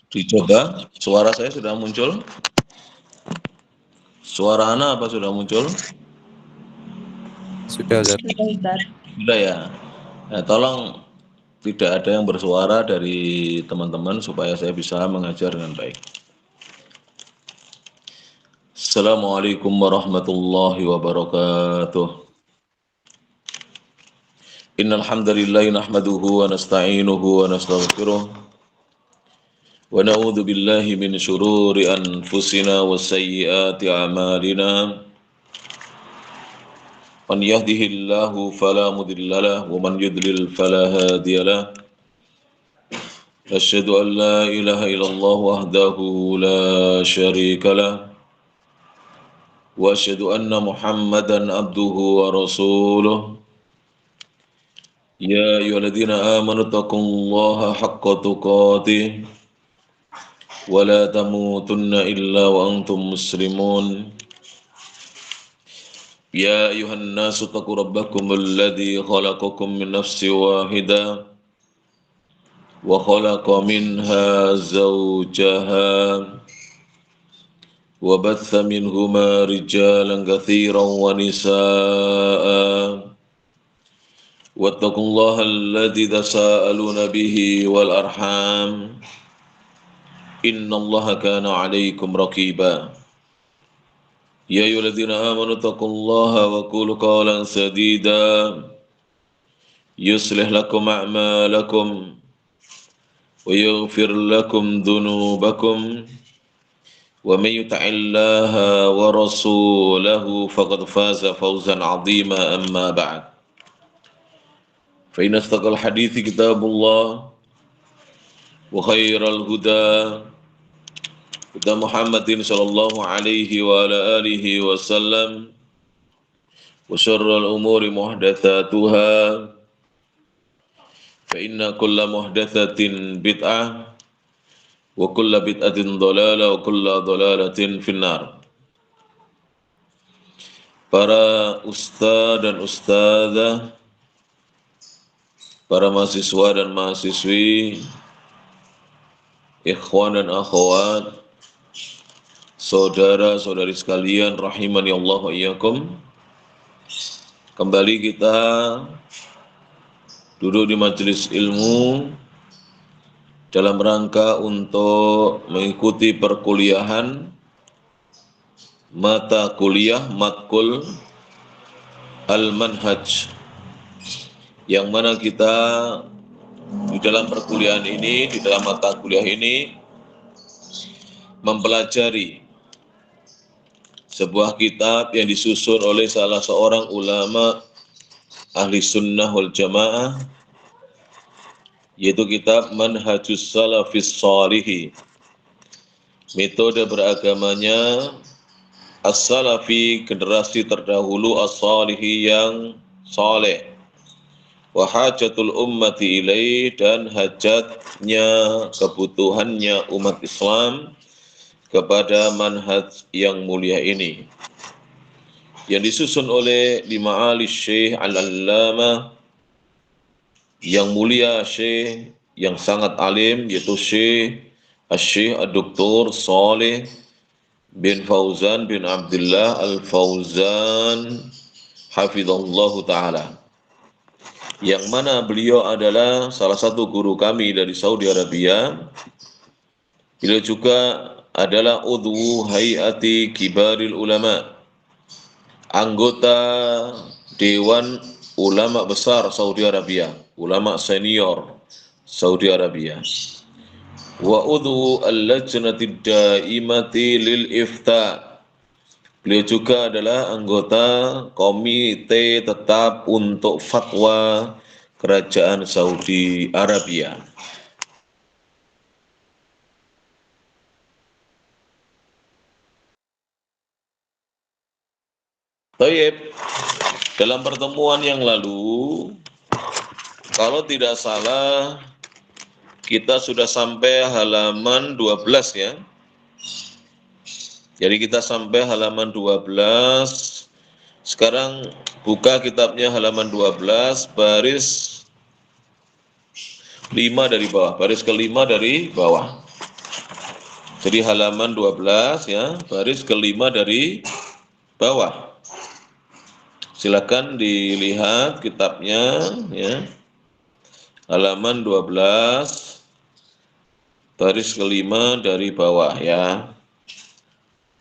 Dicoba, suara saya sudah muncul? Suara Ana apa sudah muncul? Sudah, Ustaz. Sudah, Ustaz. Sudah ya. Nah, tolong tidak ada yang bersuara dari teman-teman supaya saya bisa mengajar dengan baik. Assalamualaikum warahmatullahi wabarakatuh. Innal hamdalillah nahmaduhu wa nasta'inuhu wa nastaghfiruh wa na'udzu billahi min shururi anfusina wa sayyiati a'malina. Man yahdihillahu fala mudilla lahu wa man yudlil fala hadiya lahu. Asyhadu an la ilaha illallah wahdahu la syarika lahu wa asyhadu anna Muhammadan abduhu wa rasuluh. Ya ayyuhalladzina amanu taqullaha haqqa tuqatih wa la tamutunna illa wa antum muslimun. Ya ayyuhan nasu taqu rabbakumul ladzi khalaqakum min nafsin wahidah wa khalaqa minha zawjaha wa batha minhuma rijalan katsiran wa nisaa'a wattaqullaha alladzi tasaaluna bihi wal arham innallaha kana 'alaikum raqiba. Ya ayyuhalladzina amanu taqullaha wa qulu qawlan sadida yuslih lakum a'malakum wa yaghfir lakum dhunubakum wa may yuti'illaha wa rasulahu faqad faza fawzan 'azima amma ba'd. Fa inna astaqal hadithi kitabullah wa khairal huda huda Muhammadin sallallahu alaihi wa ala alihi wasallam wa syarrul umuri muhdatsatuha fa inna kulla muhdatsatin bid'ah wa kulla bid'atin dhalalah wa kulla dhalalatin finnar. Para ustaz dan ustazah, para mahasiswa dan mahasiswi, ikhwan dan akhwat, saudara-saudari sekalian rahimani Allah wa iyyakum. Kembali kita duduk di majelis ilmu dalam rangka untuk mengikuti perkuliahan mata kuliah matkul al-manhaj, yang mana kita di dalam perkuliahan ini, di dalam mata kuliah ini mempelajari sebuah kitab yang disusun oleh salah seorang ulama ahli sunnah wal jamaah, yaitu kitab Manhajus Salafis Shalihi, metode beragamanya as-salafi, generasi terdahulu, as-salihi, yang saleh, wa hajatul ummati ilaih, dan hajatnya, kebutuhannya umat Islam kepada manhaj yang mulia ini, yang disusun oleh Ma'ali Syekh Al-Allamah, yang mulia Syekh yang sangat alim, yaitu Syekh Ad-Doktor Saleh bin Fauzan bin Abdullah Al-Fauzan hafizallahu ta'ala, yang mana beliau adalah salah satu guru kami dari Saudi Arabia. Beliau juga adalah udhu hayati kibaril ulama, anggota Dewan Ulama Besar Saudi Arabia, ulama senior Saudi Arabia, wa udhu al-lajnatid daimati lil ifta. Beliau juga adalah anggota komite tetap untuk fatwa kerajaan Saudi Arabia. Baik, dalam pertemuan yang lalu, kalau tidak salah, kita sudah sampai halaman 12 ya. Jadi kita sampai halaman 12. Sekarang buka kitabnya halaman 12, baris 5 dari bawah, baris kelima dari bawah. Jadi halaman 12 ya, baris kelima dari bawah. Silakan dilihat kitabnya ya. Halaman 12 baris kelima dari bawah ya.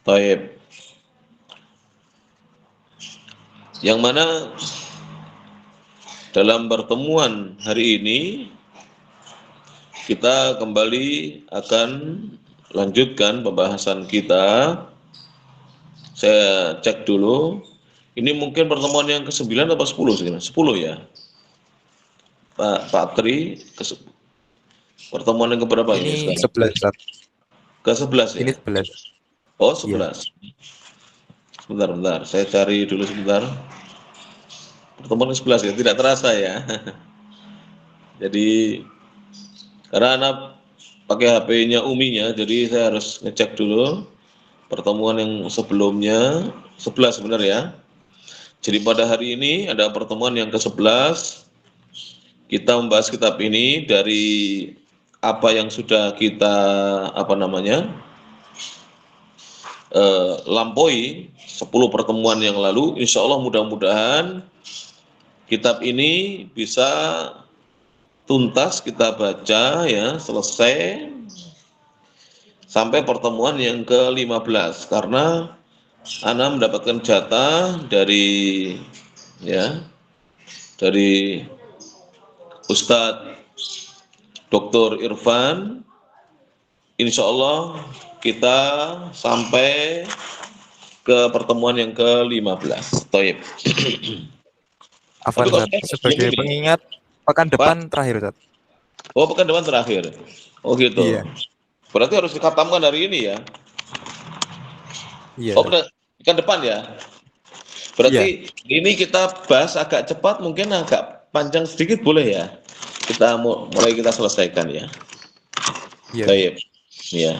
Taib. Yang mana dalam pertemuan hari ini kita kembali akan lanjutkan pembahasan kita. Saya cek dulu. Ini mungkin pertemuan yang ke-9 atau 10 sekarang? 10 ya. Pak Tri, pertemuan yang keberapa ini Ini sekarang? 11, Ustaz. Ke-11 Ini ya? 11. Oh, Iya. 11. Sebentar. Saya cari dulu sebentar. Pertemuan ke-11 ya, tidak terasa ya. Jadi, karena anak pakai HP-nya Uminya, jadi saya harus ngecek dulu pertemuan yang sebelumnya. 11 benar ya. Jadi pada hari ini ada pertemuan yang ke-11. Kita membahas kitab ini dari apa yang sudah kita lampaui 10 pertemuan yang lalu. Insya Allah mudah-mudahan kitab ini bisa tuntas kita baca ya, selesai sampai pertemuan yang ke-15, karena Ana mendapatkan jatah dari Ustadz Dr. Irfan. Insya Allah kita sampai ke pertemuan yang ke-15. Toib. Afwan, Tapi kok Ustaz. saya Sebagai ini, pengingat, pekan Pak? depan terakhir, Ustaz. Oh, pekan depan terakhir. Oh gitu. Iya. Berarti harus dikhatamkan hari ini ya. Iya, Oh, Ustaz. pekan depan ya. Iya. Berarti ini kita bahas agak cepat, mungkin agak panjang sedikit boleh ya. Kita mulai kita selesaikan ya. Iya, Ustaz. Baik. Ya.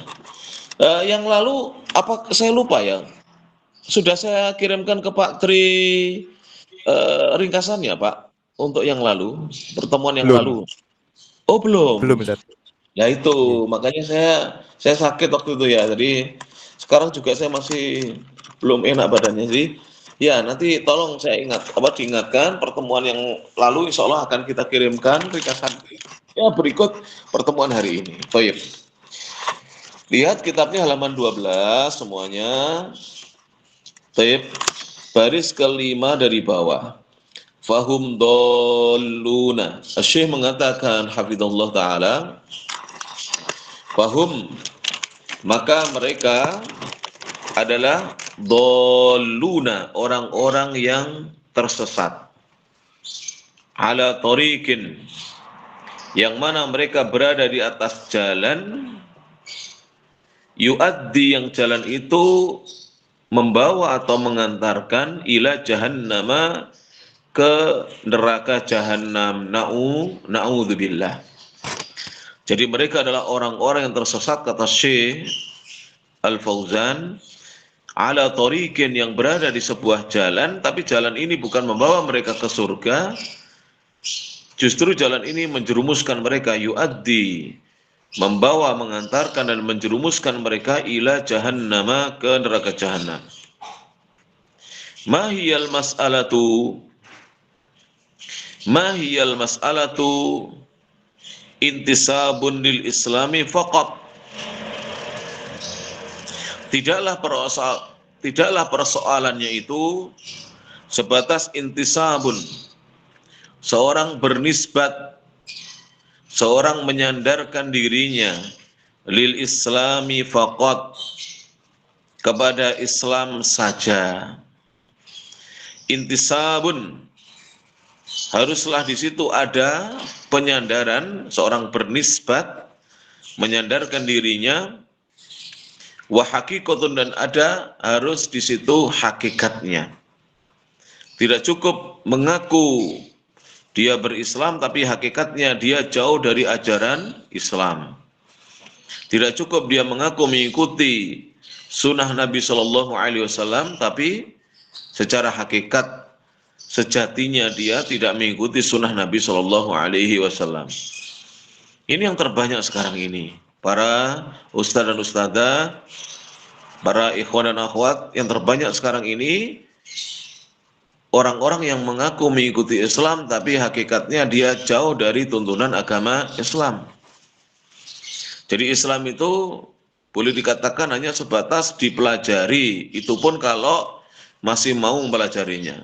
Yang lalu apa saya lupa ya. Sudah saya kirimkan ke Pak Tri ringkasannya, Pak, untuk yang lalu, pertemuan yang Belum. lalu. Oh, belum. Belum, Ustaz. Ya Iya. itu, makanya saya sakit waktu itu ya. Jadi sekarang juga saya masih belum enak badannya. Jadi ya nanti tolong saya diingatkan pertemuan yang lalu insya Allah akan kita kirimkan ringkasan ya berikut pertemuan hari ini. Baik. Lihat kitabnya halaman 12 semuanya. Baik. Baris kelima dari bawah. Fahum dolluna. Syekh mengatakan hafizallahu taala, fahum, maka mereka adalah dolluna, orang-orang yang tersesat. Ala tariqin, yang mana mereka berada di atas jalan, yuaddi, yang jalan itu membawa atau mengantarkan ila jahannama, ke neraka jahanam. Na'udzubillah. Jadi mereka adalah orang-orang yang tersesat, kata Syekh Al-Fauzan, ala tariqin, yang berada di sebuah jalan, tapi jalan ini bukan membawa mereka ke surga, justru jalan ini menjerumuskan mereka, yuaddi, membawa, mengantarkan dan menjerumuskan mereka ila jahannama, ke neraka jahanam. Mahiyal mas'alatu intisabun lil islami faqat. Tidaklah persoalannya itu sebatas intisabun, seorang bernisbat, seorang menyandarkan dirinya, lil islami faqat, kepada Islam saja. Intisabun, haruslah di situ ada penyandaran, seorang bernisbat, menyandarkan dirinya, wa haqiqatun, dan ada harus di situ hakikatnya. Tidak cukup mengaku dia berislam tapi hakikatnya dia jauh dari ajaran Islam. Tidak cukup dia mengaku mengikuti sunnah Nabi Shallallahu Alaihi Wasallam tapi secara hakikat sejatinya dia tidak mengikuti sunnah Nabi Shallallahu Alaihi Wasallam. Ini yang terbanyak sekarang ini, para ustadz dan ustadzah, para ikhwan dan akhwat, yang terbanyak sekarang ini orang-orang yang mengaku mengikuti Islam tapi hakikatnya dia jauh dari tuntunan agama Islam. Jadi Islam itu boleh dikatakan hanya sebatas dipelajari, itu pun kalau masih mau mempelajarinya.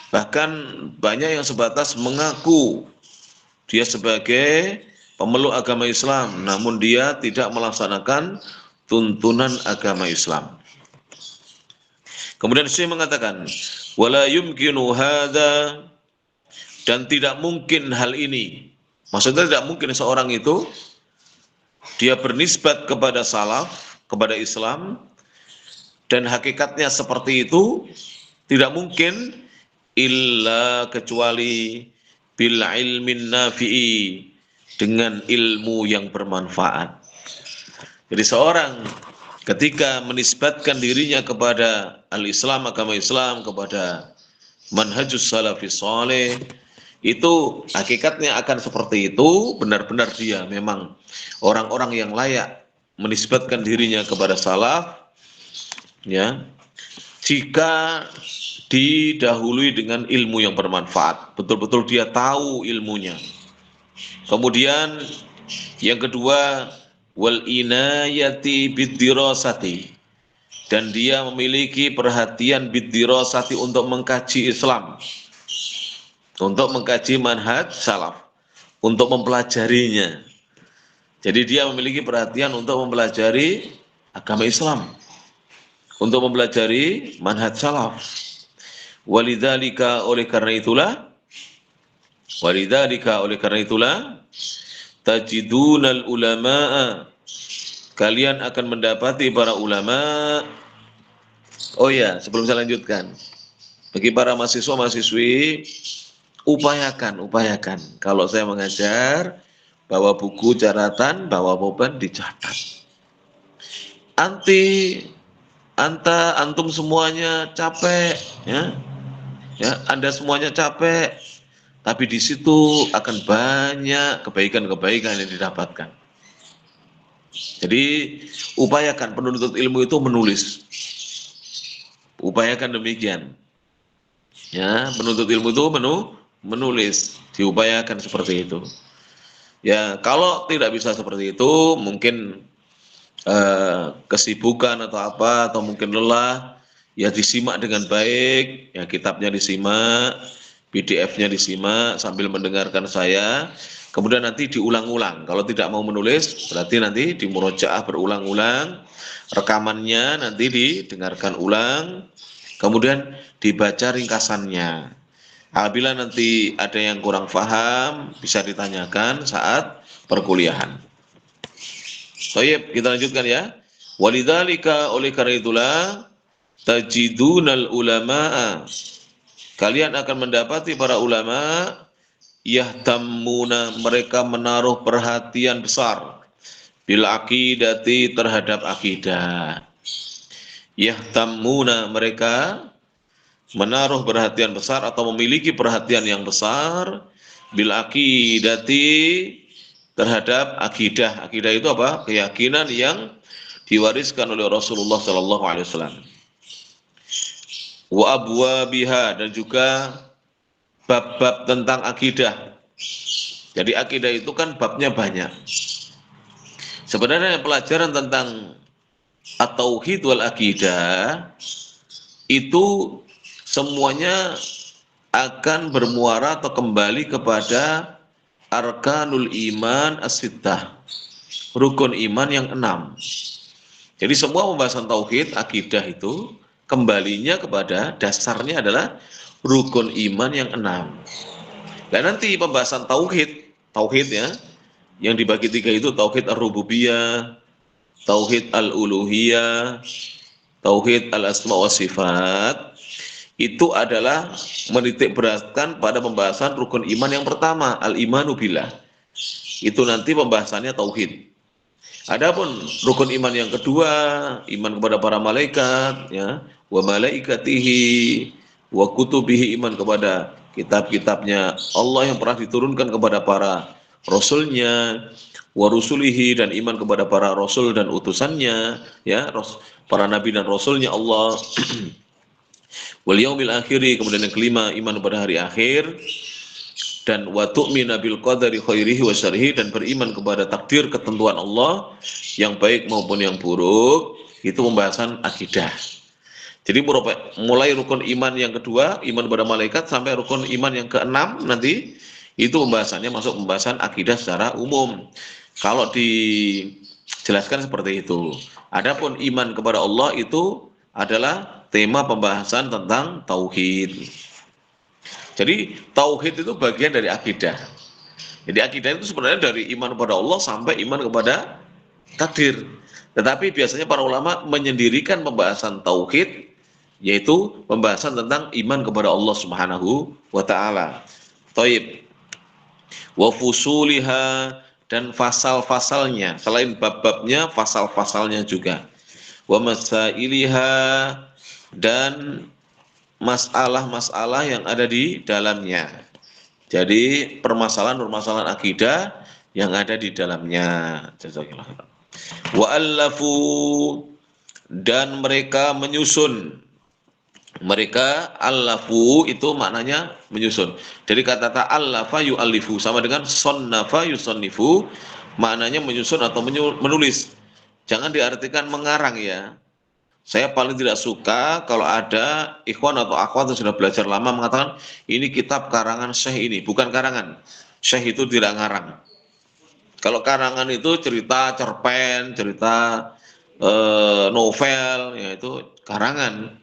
Bahkan banyak yang sebatas mengaku dia sebagai pemeluk agama Islam, namun dia tidak melaksanakan tuntunan agama Islam. Kemudian Syekh mengatakan, wala yumkinu hadza, dan tidak mungkin hal ini. Maksudnya tidak mungkin seorang itu dia bernisbat kepada salaf, kepada Islam, dan hakikatnya seperti itu, tidak mungkin illa kecuali bil ilmin nafi'i, dengan ilmu yang bermanfaat. Jadi seorang ketika menisbatkan dirinya kepada al-Islam, agama Islam, kepada manhajus salafis saleh, itu hakikatnya akan seperti itu, benar-benar dia memang orang-orang yang layak menisbatkan dirinya kepada salaf, ya, jika didahului dengan ilmu yang bermanfaat, betul-betul dia tahu ilmunya. Kemudian yang kedua, wal inayati biddirasati, dan dia memiliki perhatian biddirasati untuk mengkaji Islam, untuk mengkaji manhaj salaf, untuk mempelajarinya. Jadi dia memiliki perhatian untuk mempelajari agama Islam, untuk mempelajari manhaj salaf. Walidzalika, oleh karena itulah tajidunal ulama'a, kalian akan mendapati para ulama. Oh ya, sebelum saya lanjutkan, bagi para mahasiswa-mahasiswi, upayakan kalau saya mengajar, bawa buku catatan, bawa pulpen, dicatat. Antum semuanya capek, ya, Anda semuanya capek, tapi di situ akan banyak kebaikan-kebaikan yang didapatkan. Jadi upayakan penuntut ilmu itu menulis. Upayakan demikian. Ya, penuntut ilmu itu menulis, diupayakan seperti itu. Ya, kalau tidak bisa seperti itu, mungkin kesibukan atau apa, atau mungkin lelah, ya disimak dengan baik, ya kitabnya disimak, PDF-nya disimak sambil mendengarkan saya, kemudian nanti diulang-ulang. Kalau tidak mau menulis, berarti nanti di murojaah berulang-ulang, rekamannya nanti didengarkan ulang, kemudian dibaca ringkasannya. Apabila nanti ada yang kurang paham, bisa ditanyakan saat perkuliahan. Baik, kita lanjutkan ya. Walidzalika, oleh karena itulah, tajidunal ulama'a, kalian akan mendapati para ulama, yahtammuna, mereka menaruh perhatian besar, bil aqidati, terhadap akidah. Yahtammuna, mereka menaruh perhatian besar atau memiliki perhatian yang besar, bil aqidati, terhadap akidah. Akidah itu apa? Keyakinan yang diwariskan oleh Rasulullah sallallahu alaihi wasallam. Wa abwabiha, dan juga bab-bab tentang akidah. Jadi akidah itu kan babnya banyak. Sebenarnya pelajaran tentang at-tauhid wal akidah itu semuanya akan bermuara atau kembali kepada arkanul iman as-sittah, rukun iman yang 6. Jadi semua pembahasan tauhid, akidah itu kembalinya kepada dasarnya adalah rukun iman yang 6. Dan nanti pembahasan tauhid ya, yang dibagi 3 itu tauhid ar-rububiyah, tauhid al-uluhiyah, tauhid al-asma wa sifat, itu adalah menitik beratkan pada pembahasan rukun iman yang pertama, al-imanu billah. Itu nanti pembahasannya tauhid. Adapun rukun iman yang kedua, iman kepada para malaikat, ya, wa malaikatihi, wa kutubihi, iman kepada kitab-kitabnya Allah yang pernah diturunkan kepada para rasulnya, wa rusulihi, dan iman kepada para rasul dan utusannya, ya, para nabi dan rasulnya Allah, wal yaumil akhiri, kemudian yang kelima iman kepada hari akhir, dan wa tu'mina bil qadari khairihi wa syarrihi, dan beriman kepada takdir ketentuan Allah yang baik maupun yang buruk. Itu pembahasan akidah. Jadi mulai rukun iman yang kedua, iman kepada malaikat, sampai rukun iman yang keenam nanti itu pembahasannya masuk pembahasan akidah secara umum. Kalau dijelaskan seperti itu. Adapun iman kepada Allah itu adalah tema pembahasan tentang tauhid. Jadi tauhid itu bagian dari akidah. Jadi akidah itu sebenarnya dari iman kepada Allah sampai iman kepada takdir. Tetapi biasanya para ulama menyendirikan pembahasan tauhid, yaitu pembahasan tentang iman kepada Allah Subhanahu wa taala. Thaib. Wa fusuliha, dan fasal-fasalnya, selain bab-babnya, fasal-fasalnya juga. Wa masailiha, dan masalah-masalah yang ada di dalamnya. Jadi permasalahan-permasalahan akidah yang ada di dalamnya. Jazakillah. Wa allafu, dan mereka menyusun. Mereka allafu itu maknanya menyusun. Jadi kata allafa yu'allifu sama dengan sonnafa yusonnifu, maknanya menyusun atau menulis. Jangan diartikan mengarang ya. Saya paling tidak suka kalau ada ikhwan atau akhwat yang sudah belajar lama mengatakan ini kitab karangan syekh ini. Bukan karangan. Syekh itu tidak ngarang. Kalau karangan itu cerita cerpen, cerita novel, ya itu karangan.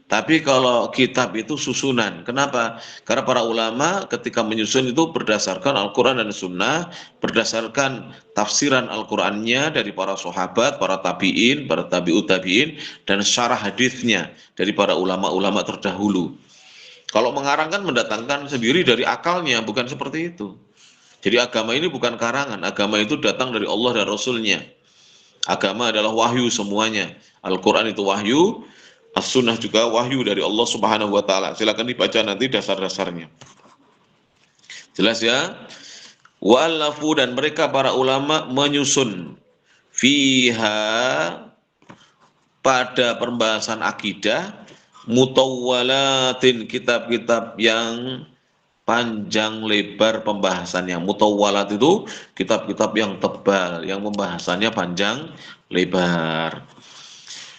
Tapi kalau kitab itu susunan. Kenapa? Karena para ulama ketika menyusun itu berdasarkan Al-Quran dan Sunnah, berdasarkan tafsiran Al-Qurannya dari para sahabat, para tabi'in, para tabi'ut tabi'in, dan syarah hadisnya dari para ulama-ulama terdahulu. Kalau mengarang kan mendatangkan sendiri dari akalnya, bukan seperti itu. Jadi agama ini bukan karangan, agama itu datang dari Allah dan Rasulnya. Agama adalah wahyu semuanya. Al-Quran itu wahyu, As-Sunnah juga wahyu dari Allah Subhanahu wa taala. Silakan dibaca nanti dasar-dasarnya. Jelas ya? Wa'alafu, dan mereka para ulama menyusun fiha, pada pembahasan akidah, mutawwalatin, kitab-kitab yang panjang lebar pembahasannya. Mutawwalat itu kitab-kitab yang tebal, yang pembahasannya panjang lebar.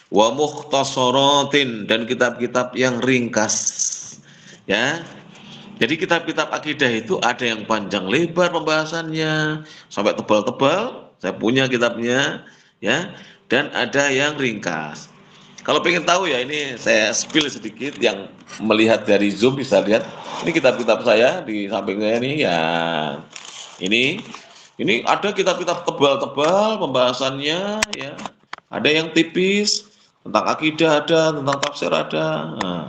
Wa mukhtasaratin, dan kitab-kitab yang ringkas. Ya. Jadi kitab-kitab akidah itu ada yang panjang lebar pembahasannya sampai tebal-tebal, saya punya kitabnya, ya, dan ada yang ringkas. Kalau pengen tahu ya, ini saya spill sedikit, yang melihat dari Zoom bisa lihat. Ini kitab-kitab saya di sampingnya ini ya. Ini ada kitab-kitab tebal-tebal pembahasannya ya. Ada yang tipis, tentang akidah ada, tentang tafsir ada. Nah,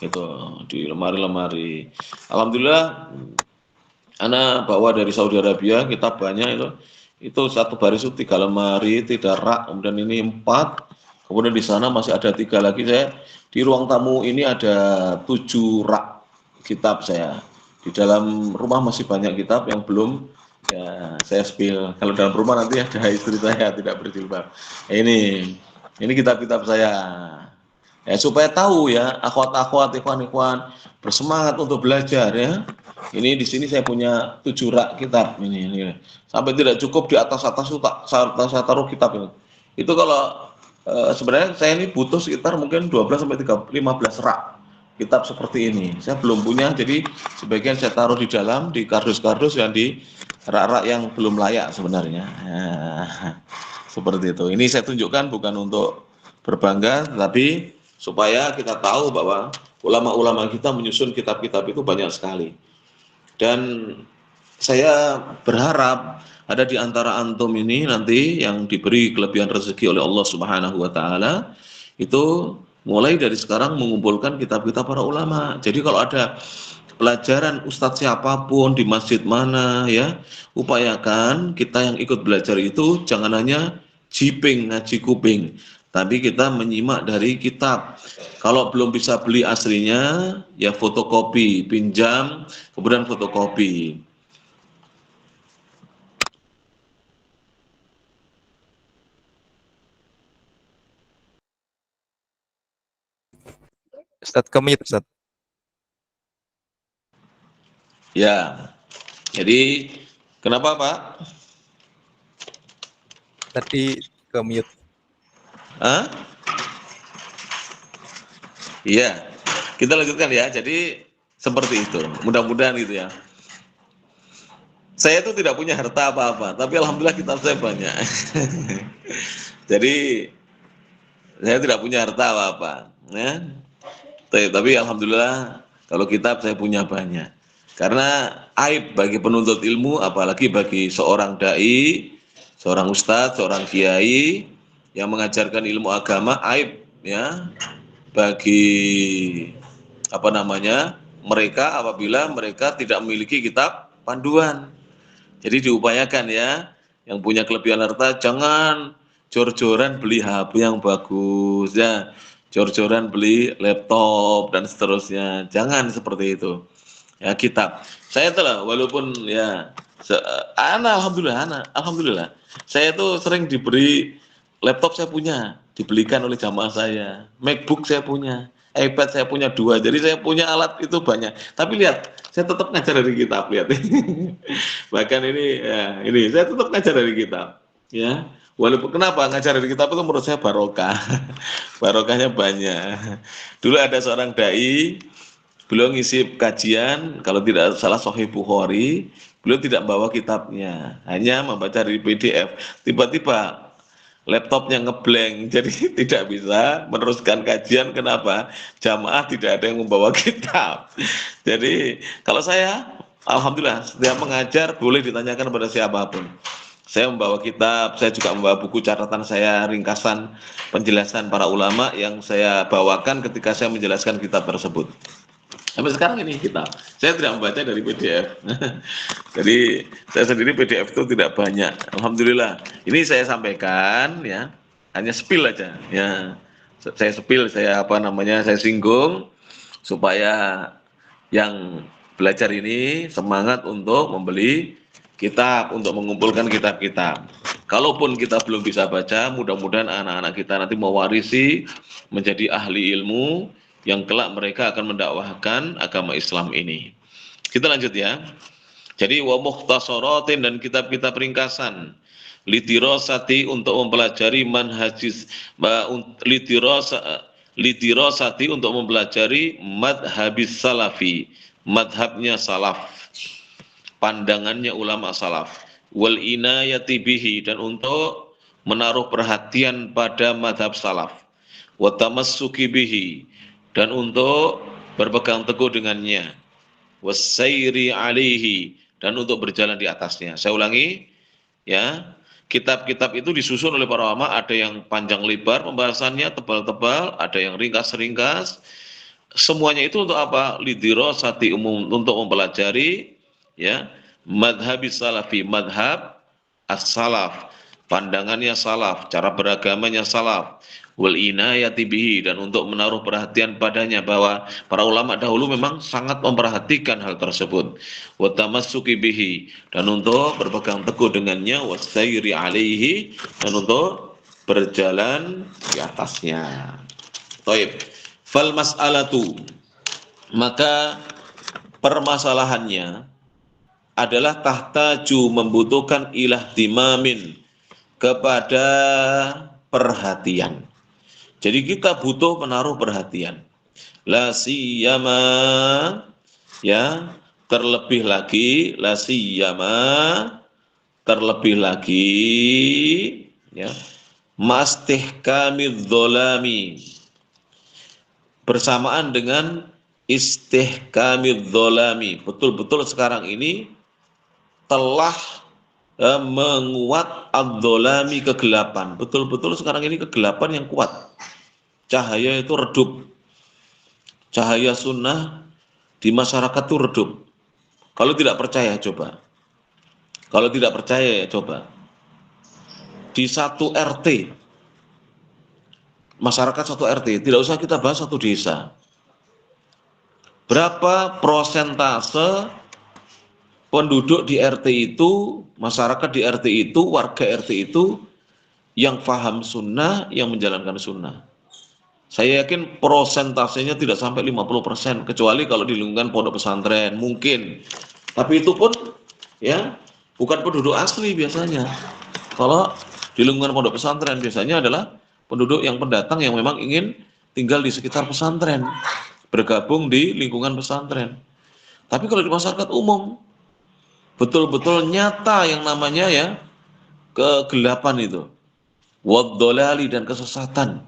itu di lemari-lemari. Alhamdulillah, ana bawa dari Saudi Arabia, kitab banyak itu. Itu satu baris itu 3 lemari, 3 rak, kemudian ini 4. Kemudian di sana masih ada 3 lagi. Saya di ruang tamu ini ada 7 rak kitab saya. Di dalam rumah masih banyak kitab yang belum ya saya spill. Kalau dalam rumah nanti ada istri saya tidak berjilbab. Ini kitab-kitab saya. Ya, supaya tahu ya, akhwat-akhwat, ikhwan-ikhwan bersemangat untuk belajar ya. Ini di sini saya punya 7 rak kitab ini. Sampai tidak cukup di atas-atas itu saya taruh kitab ini. Itu kalau sebenarnya saya ini butuh sekitar mungkin 12 sampai 15 rak kitab seperti ini. Saya belum punya, jadi sebagian saya taruh di dalam, di kardus-kardus dan di rak-rak yang belum layak sebenarnya. Seperti itu. Ini saya tunjukkan bukan untuk berbangga, tetapi supaya kita tahu bahwa ulama-ulama kita menyusun kitab-kitab itu banyak sekali. Dan saya berharap ada di antara antum ini nanti yang diberi kelebihan rezeki oleh Allah Subhanahu wa taala itu mulai dari sekarang mengumpulkan kitab-kitab para ulama. Jadi kalau ada pelajaran ustadz siapapun di masjid mana ya, upayakan kita yang ikut belajar itu jangan hanya jiping, ngaji kuping, tapi kita menyimak dari kitab. Kalau belum bisa beli aslinya, ya fotokopi, pinjam, kemudian fotokopi. Ustaz, kemit Ustaz. Ya. Jadi kenapa Pak? Tadi kemit. Hah? Iya. Kita lanjutkan ya. Jadi seperti itu. Mudah-mudahan gitu ya. Saya itu tidak punya harta apa-apa, tapi alhamdulillah kitab saya banyak. Jadi saya tidak punya harta apa-apa, ya. Tapi alhamdulillah kalau kitab saya punya banyak. Karena aib bagi penuntut ilmu, apalagi bagi seorang dai, seorang ustadz, seorang kiai yang mengajarkan ilmu agama, aib ya bagi apa namanya mereka apabila mereka tidak memiliki kitab panduan. Jadi diupayakan ya, yang punya kelebihan harta jangan jor-joran beli HP yang bagus ya, jor-joran beli laptop dan seterusnya. Jangan seperti itu. Ya kitab. Saya telah walaupun ya alhamdulillah. Saya itu sering diberi laptop saya punya, dibelikan oleh jamaah saya. MacBook saya punya, iPad saya punya 2. Jadi saya punya alat itu banyak. Tapi lihat, saya tetap ngajar dari kitab, lihat. Bahkan ini saya tetap ngajar dari kitab. Ya. Walaupun kenapa ngajar dari kitab itu menurut saya barokah. Barokahnya banyak. Dulu ada seorang dai, beliau ngisi kajian, kalau tidak salah Sahih Bukhari, beliau tidak bawa kitabnya, hanya membaca dari PDF. Tiba-tiba laptopnya ngeblank, jadi tidak bisa meneruskan kajian. Kenapa? Jamaah tidak ada yang membawa kitab. Jadi kalau saya, alhamdulillah, setiap mengajar boleh ditanyakan kepada siapapun. Saya membawa kitab, saya juga membawa buku catatan saya, ringkasan penjelasan para ulama yang saya bawakan ketika saya menjelaskan kitab tersebut. Sampai sekarang ini kitab. Saya tidak membaca dari PDF. Jadi saya sendiri PDF itu tidak banyak. Alhamdulillah. Ini saya sampaikan ya, hanya spill aja ya. Saya spill, saya singgung supaya yang belajar ini semangat untuk membeli kitab, untuk mengumpulkan kitab-kitab. Kalaupun kita belum bisa baca, mudah-mudahan anak-anak kita nanti mewarisi menjadi ahli ilmu yang kelak mereka akan mendakwahkan agama Islam ini. Kita lanjut ya. Jadi wa mukhtasaratin, dan kitab-kitab ringkasan, litirasati, untuk mempelajari manhajis, litirasati, untuk mempelajari madhabis salafi, madhabnya salaf, pandangannya ulama salaf, wal inayati bihi, dan untuk menaruh perhatian pada madhab salaf, wa tamassuki bihi, dan untuk berpegang teguh dengannya, wassairi alaihi, dan untuk berjalan di atasnya. Saya ulangi ya, kitab-kitab itu disusun oleh para ulama, ada yang panjang lebar pembahasannya, tebal-tebal, ada yang ringkas-ringkas. Semuanya itu untuk apa? Lidirasati, umum, untuk mempelajari ya madhabi salafi, madhab as-salaf, pandangannya salaf, cara beragamanya salaf, wal inayati bihi, dan untuk menaruh perhatian padanya, bahwa para ulama dahulu memang sangat memperhatikan hal tersebut, wa tamassuki bihi, dan untuk berpegang teguh dengannya, wassairi alaihi, dan untuk berjalan di atasnya. Taib. Fal mas'alatu, maka permasalahannya adalah tahtaju, membutuhkan ilah dimamin, kepada perhatian. Jadi kita butuh menaruh perhatian. La siyama, ya, terlebih lagi, la siyama, terlebih lagi, ya, mastihkamidz dzalami, bersamaan dengan istihkamidz dzalami. Betul-betul sekarang ini telah menguat ad-dzalami, kegelapan. Betul-betul sekarang ini kegelapan yang kuat. Cahaya itu redup. Cahaya sunnah di masyarakat itu redup. Kalau tidak percaya coba. Kalau tidak percaya ya coba. Di satu RT, masyarakat satu RT, tidak usah kita bahas satu desa. Berapa prosentase penduduk di RT itu, masyarakat di RT itu, warga RT itu yang paham sunnah, yang menjalankan sunnah? Saya yakin prosentasenya tidak sampai 50%, kecuali kalau di lingkungan pondok pesantren, mungkin. Tapi itu pun ya bukan penduduk asli biasanya. Kalau di lingkungan pondok pesantren biasanya adalah penduduk yang pendatang yang memang ingin tinggal di sekitar pesantren, bergabung di lingkungan pesantren. Tapi kalau di masyarakat umum, betul-betul nyata yang namanya ya kegelapan itu, waddolali dan kesesatan.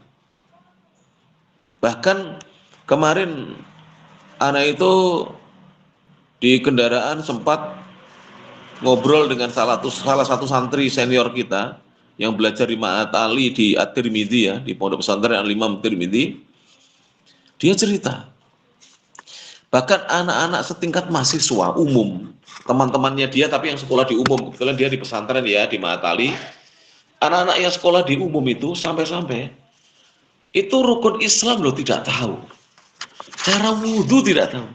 Bahkan kemarin anak itu di kendaraan sempat ngobrol dengan salah satu santri senior kita yang belajar di Ma'at Ali di At-Tirmidzi ya, di Pondok Pesantren Al-Imam Tirmidzi. Dia cerita, bahkan anak-anak setingkat mahasiswa umum, teman-temannya dia tapi yang sekolah di umum, kebetulan dia di pesantren ya, di Ma'at Ali. Anak-anak yang sekolah di umum itu sampai-sampai itu rukun Islam loh tidak tahu. Cara wudhu tidak tahu.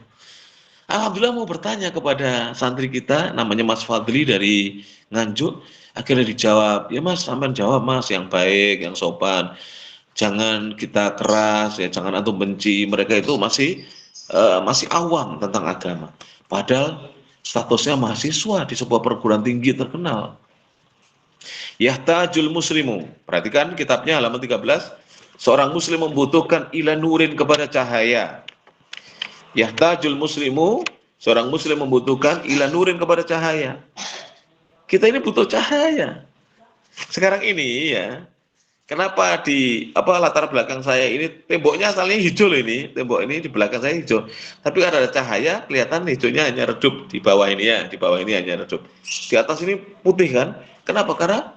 Alhamdulillah mau bertanya kepada santri kita, namanya Mas Fadli dari Nganjuk, akhirnya dijawab, ya Mas, sampean jawab Mas, yang baik, yang sopan. Jangan kita keras, ya jangan antum benci. Mereka itu masih awam tentang agama. Padahal statusnya mahasiswa di sebuah perguruan tinggi terkenal. Yahtajul muslimu. Perhatikan kitabnya halaman 13. Seorang muslim membutuhkan ila nurin kepada cahaya. Yahtajul muslimu, seorang muslim membutuhkan ila nurin kepada cahaya. Kita ini butuh cahaya. Sekarang ini ya, kenapa di latar belakang saya ini temboknya asalnya hijau loh ini, tembok ini di belakang saya hijau. Tapi karena ada cahaya, kelihatan hijaunya hanya redup di bawah ini ya, di bawah ini hanya redup. Di atas ini putih kan? Kenapa? Karena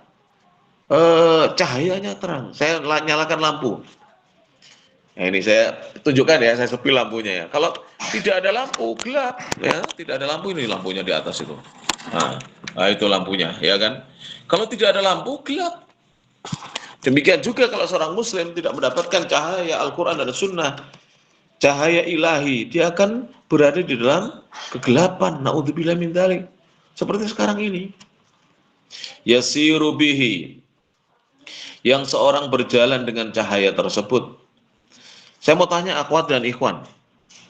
cahayanya terang. Saya nyalakan lampu. Nah, ini saya tunjukkan ya, saya sepi lampunya ya. Kalau tidak ada lampu, gelap ya. Tidak ada lampu, ini lampunya di atas itu. Nah, itu lampunya, ya kan? Kalau tidak ada lampu, gelap. Demikian juga kalau seorang muslim tidak mendapatkan cahaya Al-Quran dan Sunnah, cahaya ilahi, dia akan berada di dalam kegelapan. Na'udzubillah min dzalik. Seperti sekarang ini. Yasiru bihi, yang seorang berjalan dengan cahaya tersebut. Saya mau tanya akhwat dan ikhwan,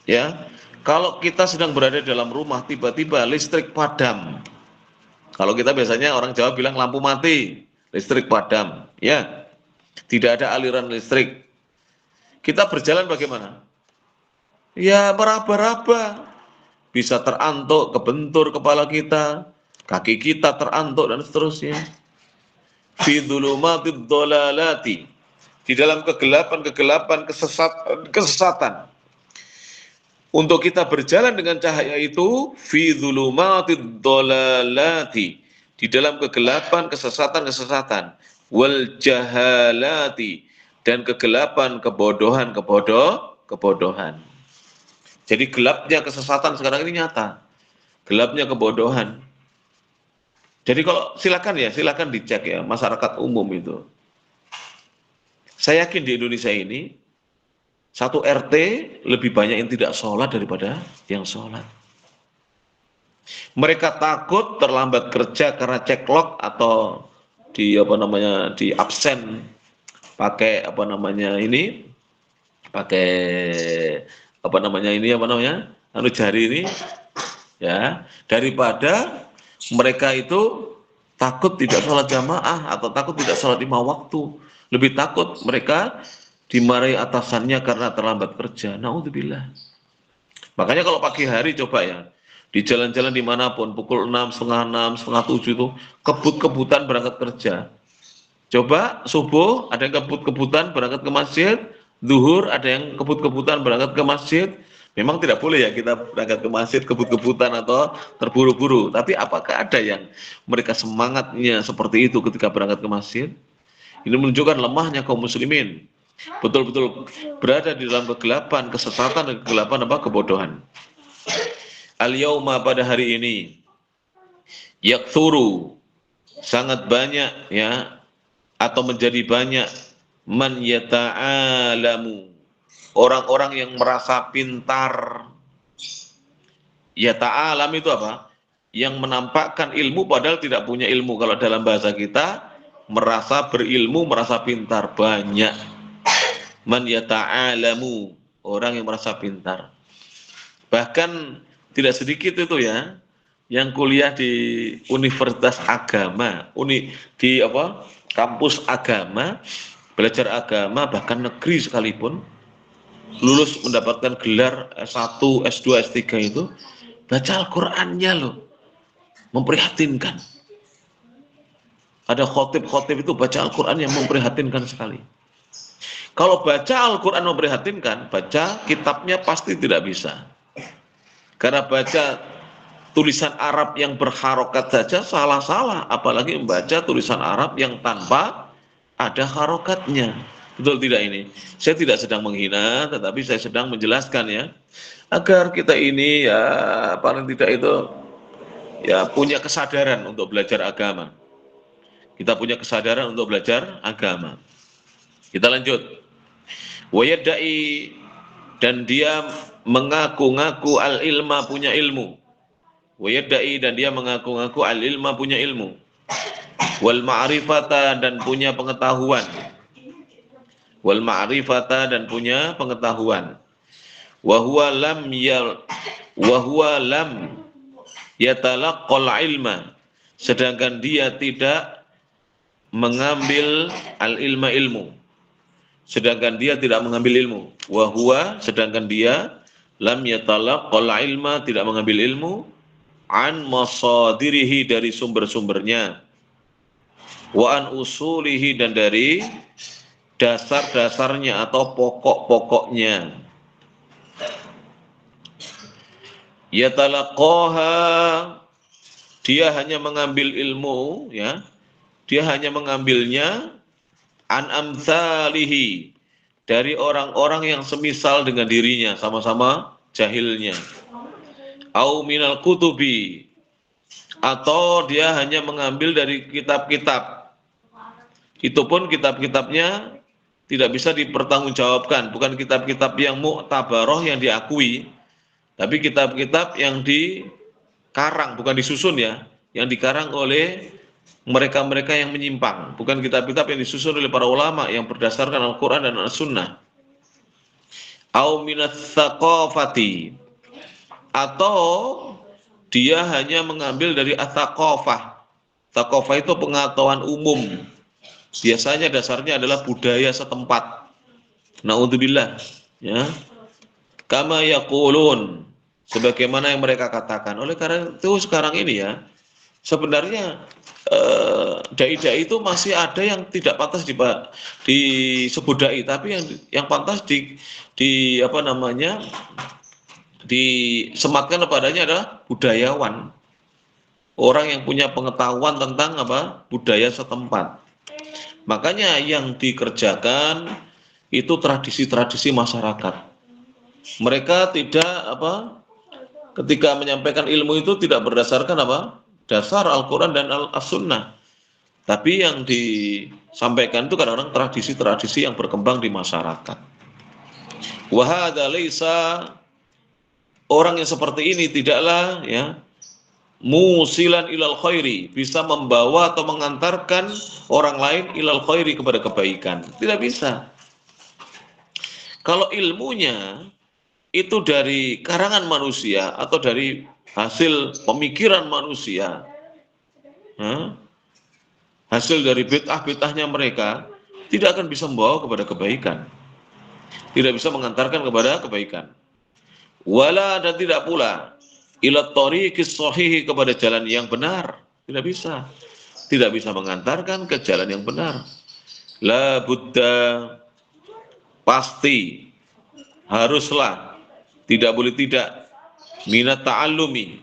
ya, kalau kita sedang berada dalam rumah, tiba-tiba listrik padam. Kalau kita biasanya orang Jawa bilang lampu mati, listrik padam, ya, tidak ada aliran listrik. Kita berjalan bagaimana? Ya meraba-raba, bisa terantuk, kebentur kepala kita, kaki kita terantuk dan seterusnya. Fi dzulumatid dhalalati, di dalam kegelapan kesesatan. Untuk kita berjalan dengan cahaya itu, fi dzulumatid dhalalati, di dalam kegelapan kesesatan, wal jahalati, dan kegelapan kebodohan. Jadi gelapnya kesesatan sekarang ini nyata, gelapnya kebodohan. Jadi kalau silakan dicek ya masyarakat umum itu. Saya yakin di Indonesia ini satu RT lebih banyak yang tidak sholat daripada yang sholat. Mereka takut terlambat kerja karena ceklok atau di absen pakai jari ini ya, daripada mereka itu takut tidak sholat jamaah atau takut tidak sholat 5 waktu. Lebih takut mereka dimarahi atasannya karena terlambat kerja. Na'udzubillah. Makanya kalau pagi hari coba ya, di jalan-jalan dimanapun, pukul 6, setengah 6, setengah 7 itu, kebut-kebutan berangkat kerja. Coba subuh ada yang kebut-kebutan berangkat ke masjid, zuhur ada yang kebut-kebutan berangkat ke masjid. Memang tidak boleh ya kita berangkat ke masjid kebut-kebutan atau terburu-buru. Tapi apakah ada yang mereka semangatnya seperti itu ketika berangkat ke masjid? Ini menunjukkan lemahnya kaum muslimin. Betul-betul berada di dalam kegelapan, kesesatan dan kegelapan kebodohan. Al-yauma, pada hari ini, yaktsuru, sangat banyak ya, atau menjadi banyak, man yata'alamu, orang-orang yang merasa pintar. Ya ta'alam itu apa? Yang menampakkan ilmu padahal tidak punya ilmu. Kalau dalam bahasa kita, merasa berilmu, merasa pintar, banyak. Man yata'alamu, orang yang merasa pintar. Bahkan tidak sedikit itu ya, yang kuliah di universitas agama, di kampus agama, belajar agama bahkan negeri sekalipun, lulus mendapatkan gelar S1, S2, S3 itu, baca Al-Qur'annya loh, memprihatinkan. Ada khotib-khotib itu baca Al-Qur'an yang memprihatinkan sekali. Kalau baca Al-Qur'an memprihatinkan, baca kitabnya pasti tidak bisa. Karena baca tulisan Arab yang berharokat saja salah-salah, apalagi membaca tulisan Arab yang tanpa ada harokatnya. Betul tidak ini? Saya tidak sedang menghina, tetapi saya sedang menjelaskan ya, agar kita ini ya paling tidak itu ya punya kesadaran untuk belajar agama. Kita punya kesadaran untuk belajar agama. Kita lanjut. Wayadai, dan dia mengaku-ngaku al-ilma, punya ilmu. Wayadai, dan dia mengaku-ngaku al-ilma, punya ilmu. Wal ma'rifata, dan punya pengetahuan. Wal ma'rifata, dan punya pengetahuan. Wa huwa lam yatalaqqal ilma, sedangkan dia tidak mengambil al-ilma, ilmu. Sedangkan dia tidak mengambil ilmu. Wa huwa, sedangkan dia lam yatalaqqal ilma, tidak mengambil ilmu an masadirihi, dari sumber-sumbernya, wa an usulihi, dan dari dasar-dasarnya atau pokok-pokoknya. Yatalaqaha, dia hanya mengambil ilmu ya, dia hanya mengambilnya an amsalihi, dari orang-orang yang semisal dengan dirinya, sama-sama jahilnya. Au minal kutubi, atau dia hanya mengambil dari kitab-kitab. Itu pun kitab-kitabnya tidak bisa dipertanggungjawabkan, bukan kitab-kitab yang mu'tabaroh, yang diakui, tapi kitab-kitab yang dikarang, bukan disusun ya, yang dikarang oleh mereka-mereka yang menyimpang, bukan kitab-kitab yang disusun oleh para ulama yang berdasarkan Al-Quran dan As-Sunnah. Au minat tsaqafati, atau dia hanya mengambil dari at-tsaqafah. Tsaqafah itu pengetahuan umum. Biasanya dasarnya adalah budaya setempat. Na'udzubillah, ya. Kama yaqulun, sebagaimana yang mereka katakan. Oleh karena itu sekarang ini ya, sebenarnya dai-dai itu masih ada yang tidak pantas disebut dai, tapi yang pantas disematkan kepadanya adalah budayawan, orang yang punya pengetahuan tentang budaya setempat. Makanya yang dikerjakan itu tradisi-tradisi masyarakat. Mereka tidak ketika menyampaikan ilmu itu tidak berdasarkan dasar Al-Quran dan As-Sunnah, tapi yang disampaikan itu kadang-kadang tradisi-tradisi yang berkembang di masyarakat. Wa hadza laisa, orang yang seperti ini tidaklah ya musilan ilal khairi, bisa membawa atau mengantarkan orang lain ilal khairi, kepada kebaikan. Tidak bisa. Kalau ilmunya itu dari karangan manusia atau dari hasil pemikiran manusia, hasil dari bid'ah-bid'ahnya mereka, tidak akan bisa membawa kepada kebaikan, tidak bisa mengantarkan kepada kebaikan. Wala, dan tidak pula ila thoriqis shahihi, kepada jalan yang benar, tidak bisa mengantarkan ke jalan yang benar. La buddha, pasti, haruslah, tidak boleh tidak, minat ta'allumi,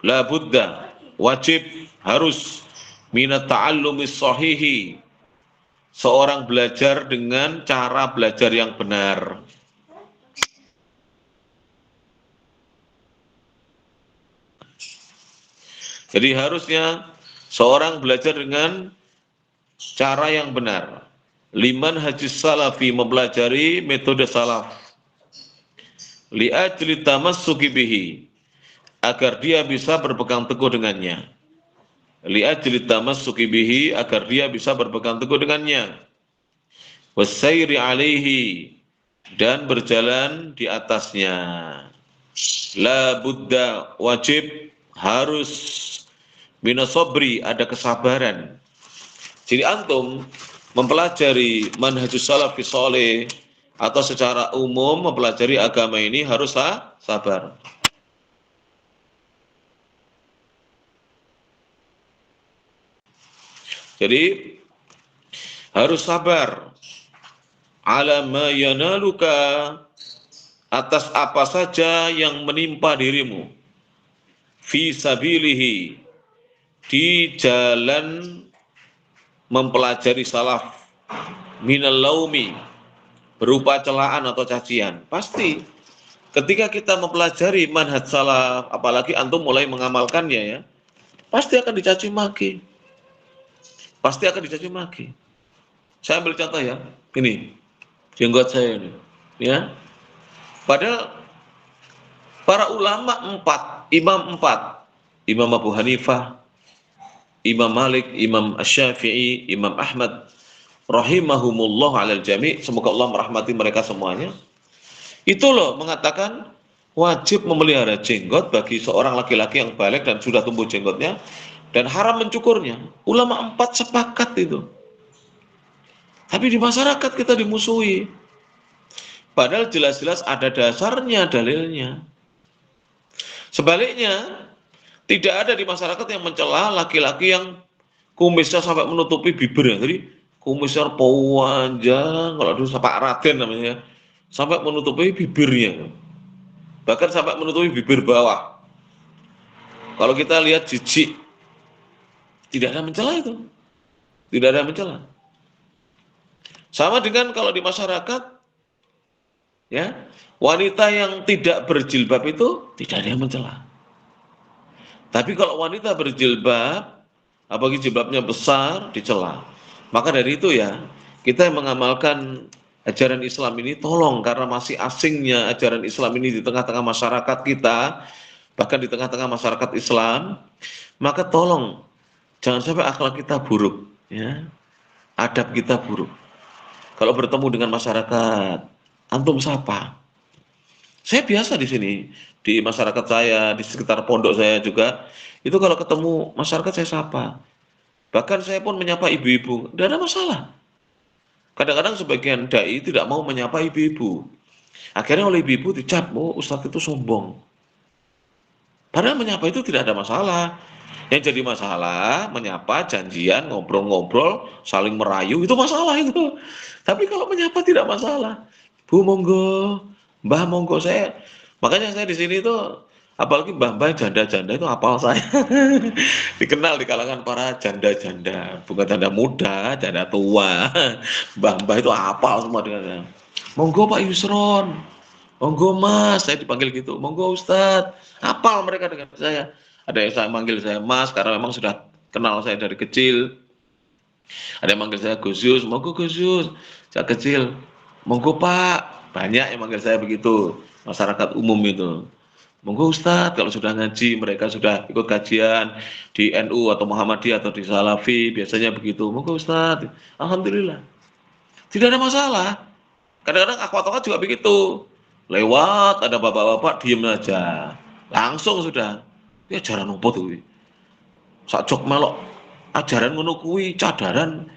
la buddha, wajib, harus, minat ta'allumi shahihi, seorang belajar dengan cara belajar yang benar. Jadi harusnya seorang belajar dengan cara yang benar. Liman hajis salafi, mempelajari metode salaf. Li'ajli tamassuki bihi, agar dia bisa berpegang teguh dengannya. Li'ajli tamassuki bihi, agar dia bisa berpegang teguh dengannya. wasairi alaihi, dan berjalan di atasnya. La budda, wajib, harus, minasobri, ada kesabaran. Jadi antum mempelajari manhajus salafis sholeh atau secara umum mempelajari agama ini harus sabar. Jadi harus sabar. Ala ma yanaluka, atas apa saja yang menimpa dirimu. Fi sabilihi, di jalan mempelajari salaf. Minal laumi, berupa celaan atau cacian. Pasti ketika kita mempelajari manhaj salaf, apalagi antum mulai mengamalkannya ya, pasti akan dicaci maki. Pasti akan dicaci maki. Saya ambil contoh ya, ini jenggot saya ini, ya. Padahal para ulama imam empat, Imam Abu Hanifah, Imam Malik, Imam Asy-Syafi'i, Imam Ahmad, rahimahumullah alal jami', semoga Allah merahmati mereka semuanya. Itu loh mengatakan wajib memelihara jenggot bagi seorang laki-laki yang balik dan sudah tumbuh jenggotnya, dan haram mencukurnya. Ulama 4 sepakat itu. Tapi di masyarakat kita dimusuhi. Padahal jelas-jelas ada dasarnya, dalilnya. Sebaliknya, tidak ada di masyarakat yang mencela laki-laki yang kumisnya sampai menutupi bibirnya. Jadi kumisnya panjang, kalau dulu Pak Raden namanya, sampai menutupi bibirnya. Bahkan sampai menutupi bibir bawah. Kalau kita lihat jijik, tidak ada mencela itu. Tidak ada mencela. Sama dengan kalau di masyarakat, ya, wanita yang tidak berjilbab itu tidak ada yang mencela. Tapi kalau wanita berjilbab, apalagi jilbabnya besar, dicela. Maka dari itu ya, kita yang mengamalkan ajaran Islam ini, tolong, karena masih asingnya ajaran Islam ini di tengah-tengah masyarakat kita, bahkan di tengah-tengah masyarakat Islam, maka tolong jangan sampai akhlak kita buruk, ya, adab kita buruk. Kalau bertemu dengan masyarakat, antum sapa. Saya biasa di sini, di masyarakat saya, di sekitar pondok saya juga, itu kalau ketemu masyarakat saya sapa. Bahkan saya pun menyapa ibu-ibu, tidak ada masalah. Kadang-kadang sebagian dai tidak mau menyapa ibu-ibu. Akhirnya oleh ibu-ibu dicap, oh ustadz itu sombong. Padahal menyapa itu tidak ada masalah. Yang jadi masalah, menyapa, janjian, ngobrol-ngobrol, saling merayu, itu masalah itu. Tapi kalau menyapa tidak masalah. Bu monggo, Mbah monggo, saya. Makanya saya di sini itu, apalagi mbah-mbah janda-janda itu hafal saya. Dikenal di kalangan para janda-janda, bukan janda muda, janda tua. Mbah-mbah itu hafal semua dengan saya. Monggo Pak Yusron, monggo Mas, saya dipanggil gitu. Monggo Ustadz, hafal mereka dengan saya. Ada yang saya manggil saya Mas karena memang sudah kenal saya dari kecil. Ada yang manggil saya Gus Yus, monggo Gus Yus, saya kecil. Monggo Pak, banyak yang manggil saya begitu, masyarakat umum itu. Monggo Ustadz, kalau sudah ngaji, mereka sudah ikut kajian di NU atau Muhammadiyah atau di Salafi, biasanya begitu. Monggo Ustadz, alhamdulillah. Tidak ada masalah. Kadang-kadang akhwat-akhwat juga begitu. Lewat, ada bapak-bapak, diem aja. Langsung sudah. Ya ajaran apa tuh? Sak jok melok ajaran ngono kuwi, cadaran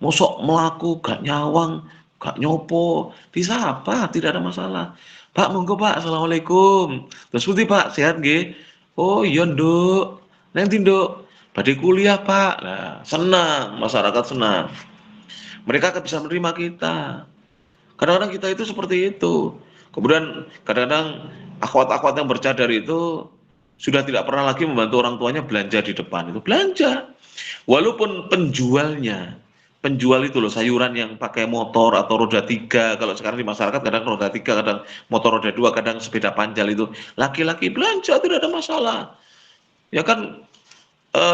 mosok melaku gak nyawang, gak nyopo, disapa, tidak ada masalah. Pak monggo Pak, assalamualaikum. Terus putih Pak, sehat nggih? Oh iya Nduk. Neng Nduk, badhe kuliah Pak. Nah, senang, masyarakat senang. Mereka akan bisa menerima kita. Kadang-kadang kita itu seperti itu. Kemudian kadang-kadang akhwat-akhwat yang bercadar itu sudah tidak pernah lagi membantu orang tuanya belanja di depan, itu belanja. Walaupun penjual itu loh, sayuran yang pakai motor atau roda 3, kalau sekarang di masyarakat kadang roda 3, kadang motor roda 2, kadang sepeda panjal itu, laki-laki belanja tidak ada masalah. Ya kan,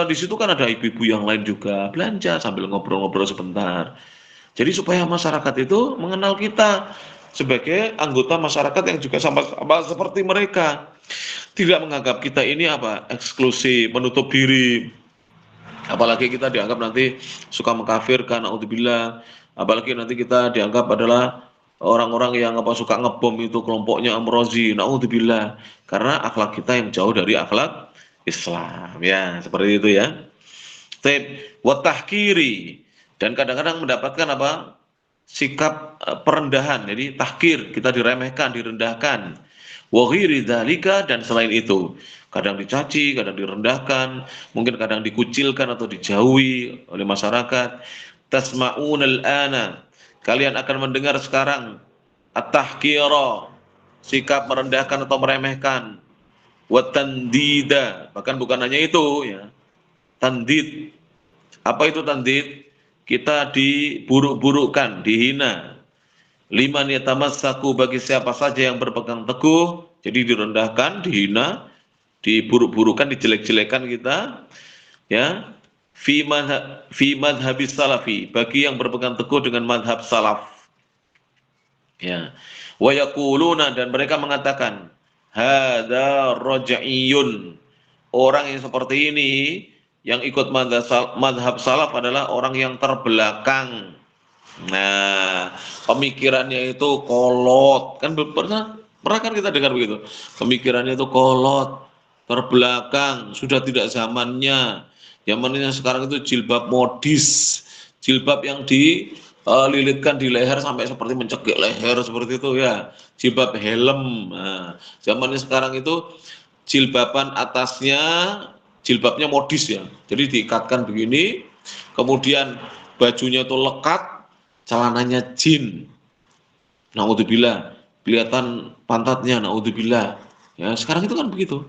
di situ kan ada ibu-ibu yang lain juga belanja sambil ngobrol-ngobrol sebentar. Jadi supaya masyarakat itu mengenal kita sebagai anggota masyarakat yang juga sama seperti mereka. Tidak menganggap kita ini eksklusif, menutup diri, Apalagi kita dianggap nanti suka mengkafirkan, naudzubillah. Apalagi nanti kita dianggap adalah orang-orang yang suka ngebom, itu kelompoknya Amrozi, naudzubillah. Karena akhlak kita yang jauh dari akhlak Islam, ya seperti itu ya. Taib wa tahkiri, dan kadang-kadang mendapatkan apa? Sikap perendahan, jadi tahkir, kita diremehkan, direndahkan. Wa ghairi dzalika, dan selain itu, kadang dicaci, kadang direndahkan, mungkin kadang dikucilkan atau dijauhi oleh masyarakat. Tasma'unal ana, kalian akan mendengar sekarang at-tahkira, sikap merendahkan atau meremehkan. Wa tandida, bahkan bukan hanya itu ya. Tandid. Apa itu tandid? Kita diburuk-burukkan, dihina. Liman yatamassaku, bagi siapa saja yang berpegang teguh, jadi direndahkan, dihina, diburuk-burukkan, dijelek-jelekan kita, ya. Fi madhabis salafi, bagi yang berpegang teguh dengan madhab salaf. Ya. Wa yaquluna, dan mereka mengatakan, hadza raj'iyun. Orang yang seperti ini, yang ikut madhab salaf adalah orang yang terbelakang. Nah, pemikirannya itu kolot. Kan pernah kan kita dengar begitu. Pemikirannya itu kolot, terbelakang, sudah tidak zamannya. Zamannya sekarang itu jilbab modis, jilbab yang dililitkan di leher sampai seperti mencekik leher seperti itu ya. Jilbab helm. Nah, zamannya sekarang itu jilbaban atasnya, jilbabnya modis ya. Jadi diikatkan begini, kemudian bajunya itu lekat, celananya jin. Naudzubillah, kelihatan pantatnya, naudzubillah. Ya, sekarang itu kan begitu.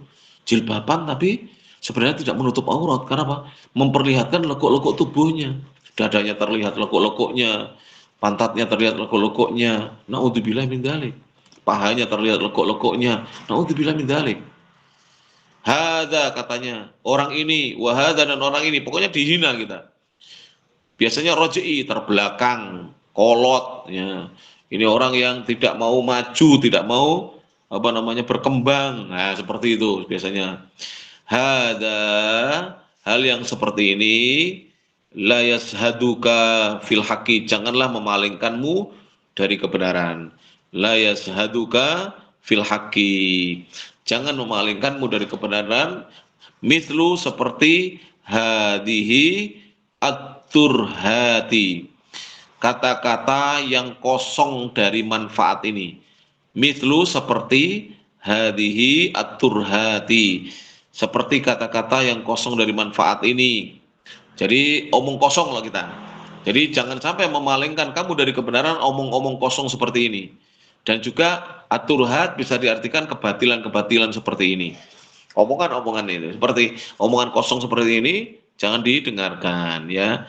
Jilbaban tapi sebenarnya tidak menutup aurat. Karena apa? Memperlihatkan lekuk-lekuk tubuhnya. Dadanya terlihat lekuk-lekuknya, pantatnya terlihat lekuk-lekuknya. Naudzubillah min dzalik. Pahanya terlihat lekuk-lekuknya. Naudzubillah min dzalik. Hadza, katanya, orang ini, wahada, dan orang ini, pokoknya dihina kita. Biasanya roj'i, terbelakang, kolot, ya. Ini orang yang tidak mau maju, tidak mau berkembang. Nah, seperti itu biasanya. Hada, hal yang seperti ini, la yashaduka fil haqqi, janganlah memalingkanmu dari kebenaran. La yashaduka fil haqqi, jangan memalingkanmu dari kebenaran. Mithlu, seperti hadihi at-turhati, kata-kata yang kosong dari manfaat ini. Mithlu, seperti hadihi at-turhati, seperti kata-kata yang kosong dari manfaat ini. Jadi omong kosong lah kita. Jadi jangan sampai memalingkan kamu dari kebenaran omong-omong kosong seperti ini. Dan juga at-turhat bisa diartikan kebatilan-kebatilan seperti ini. Omongan-omongan itu, seperti omongan kosong seperti ini, jangan didengarkan ya.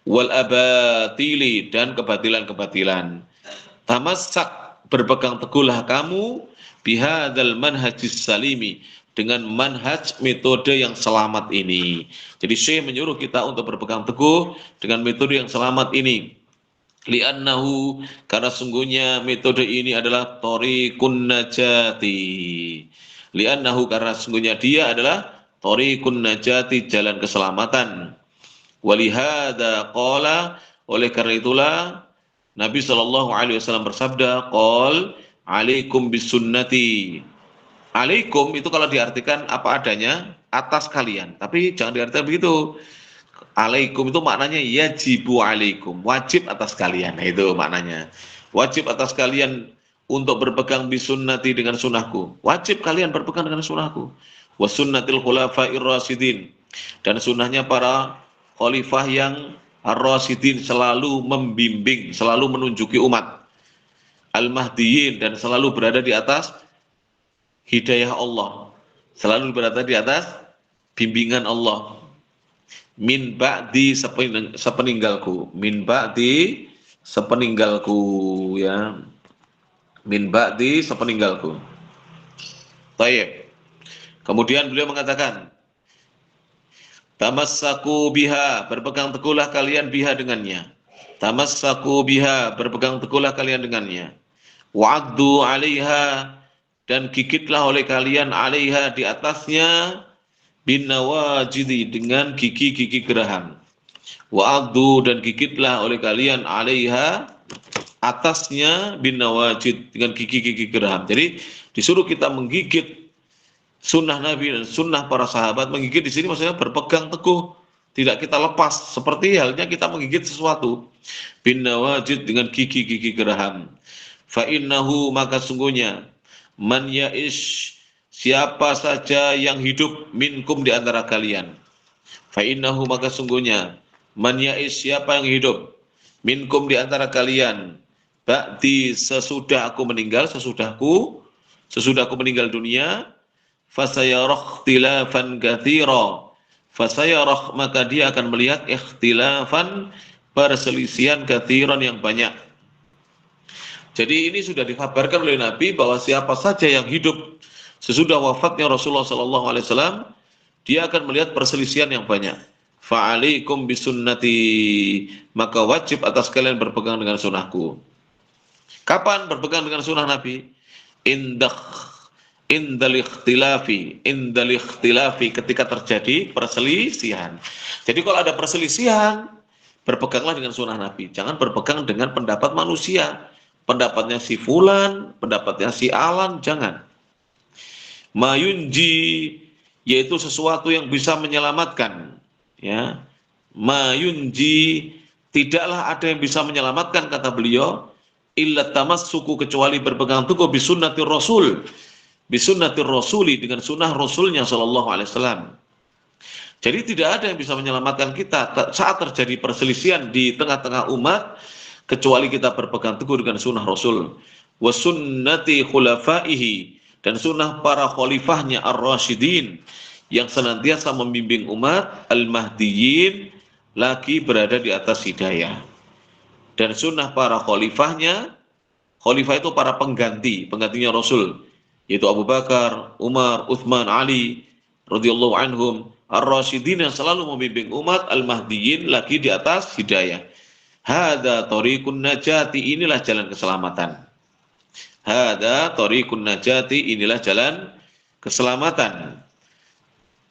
Wal abatili, dan kebatilan-kebatilan. Tamassak, berpegang teguhlah kamu, bihadzal manhajis salimi, dengan manhaj, metode yang selamat ini. Jadi Syekh menyuruh kita untuk berpegang teguh dengan metode yang selamat ini. Li'annahu, karena sungguhnya metode ini adalah thoriqun najati. Li'annahu, karena sungguhnya dia adalah thoriqun najati, jalan keselamatan. Walihada qala, oleh karena itulah Nabi SAW bersabda, qol alaikum bisunnati. Alaikum itu kalau diartikan apa adanya, atas kalian. Tapi jangan diartikan begitu. Alaikum itu maknanya yajibu alaikum, wajib atas kalian. Nah, itu maknanya. Wajib atas kalian untuk berpegang bisunnati, dengan sunnahku. Wajib kalian berpegang dengan sunnahku. Wa sunnatil khulafair rasyidin, dan sunnahnya para khalifah yang ar-rasyidin, selalu membimbing, selalu menunjuki umat. Al-mahdiyin, dan selalu berada di atas hidayah Allah, selalu berada di atas bimbingan Allah. Min ba'di, sepeninggalku. Min ba'di, sepeninggalku ya. Min ba'di, sepeninggalku. Tayyib. Kemudian beliau mengatakan, tamassaku biha, berpegang teguhlah kalian biha dengannya. Tamassaku biha, berpegang teguhlah kalian dengannya. Wa'addu 'alaiha, dan gigitlah oleh kalian 'alaiha, di atasnya, bin nawajidi dengan gigi-gigi geraham. Wa addu dan gigitlah oleh kalian alaiha atasnya bin nawajid dengan gigi-gigi geraham. Jadi disuruh kita menggigit sunnah Nabi dan sunnah para sahabat. Menggigit di sini maksudnya berpegang teguh, tidak kita lepas. Seperti halnya kita menggigit sesuatu. Bin nawajid dengan gigi-gigi geraham. Fa innahu maka sungguhnya man ya'ish siapa saja yang hidup minkum di antara kalian. Fa innahu maka sungguhnya man ya'ish siapa yang hidup minkum di antara kalian ba'di sesudah aku meninggal, sesudah aku meninggal dunia, fasayarah ikhtilafan katsira, fasayarah maka dia akan melihat ikhtilafan perselisihan katsiran yang banyak. Jadi ini sudah dikabarkan oleh Nabi bahwa siapa saja yang hidup sesudah wafatnya Rasulullah SAW, dia akan melihat perselisihan yang banyak. Fa'alaikum bisunnati, maka wajib atas kalian berpegang dengan sunnahku. Kapan berpegang dengan sunnah Nabi? Indal ikhtilafi ketika terjadi perselisihan. Jadi kalau ada perselisihan, berpeganglah dengan sunnah Nabi. Jangan berpegang dengan pendapat manusia. Pendapatnya si fulan, pendapatnya si alan, jangan. Mayunji, yaitu sesuatu yang bisa menyelamatkan. Ya, mayunji, tidaklah ada yang bisa menyelamatkan, kata beliau, illa tamassuku, kecuali berpegang teguh bisunnatir rasul, bisunnatir rasuli, dengan sunnah rasulnya sallallahu alaihi wasallam. Jadi tidak ada yang bisa menyelamatkan kita saat terjadi perselisihan di tengah-tengah umat, kecuali kita berpegang teguh dengan sunnah rasul, wa sunnati khulafaihi, dan sunnah para khalifahnya ar-rasyidin, yang senantiasa membimbing umat, al-mahdiyin, lagi berada di atas hidayah. Dan sunnah para khalifahnya, khalifah itu para penggantinya Rasul, yaitu Abu Bakar, Umar, Uthman, Ali, radhiyallahu anhum, ar-rasyidin, yang selalu membimbing umat, al-mahdiyin, lagi di atas hidayah. Hada tariqun najati, inilah jalan keselamatan. Hada tariqun najati, inilah jalan keselamatan.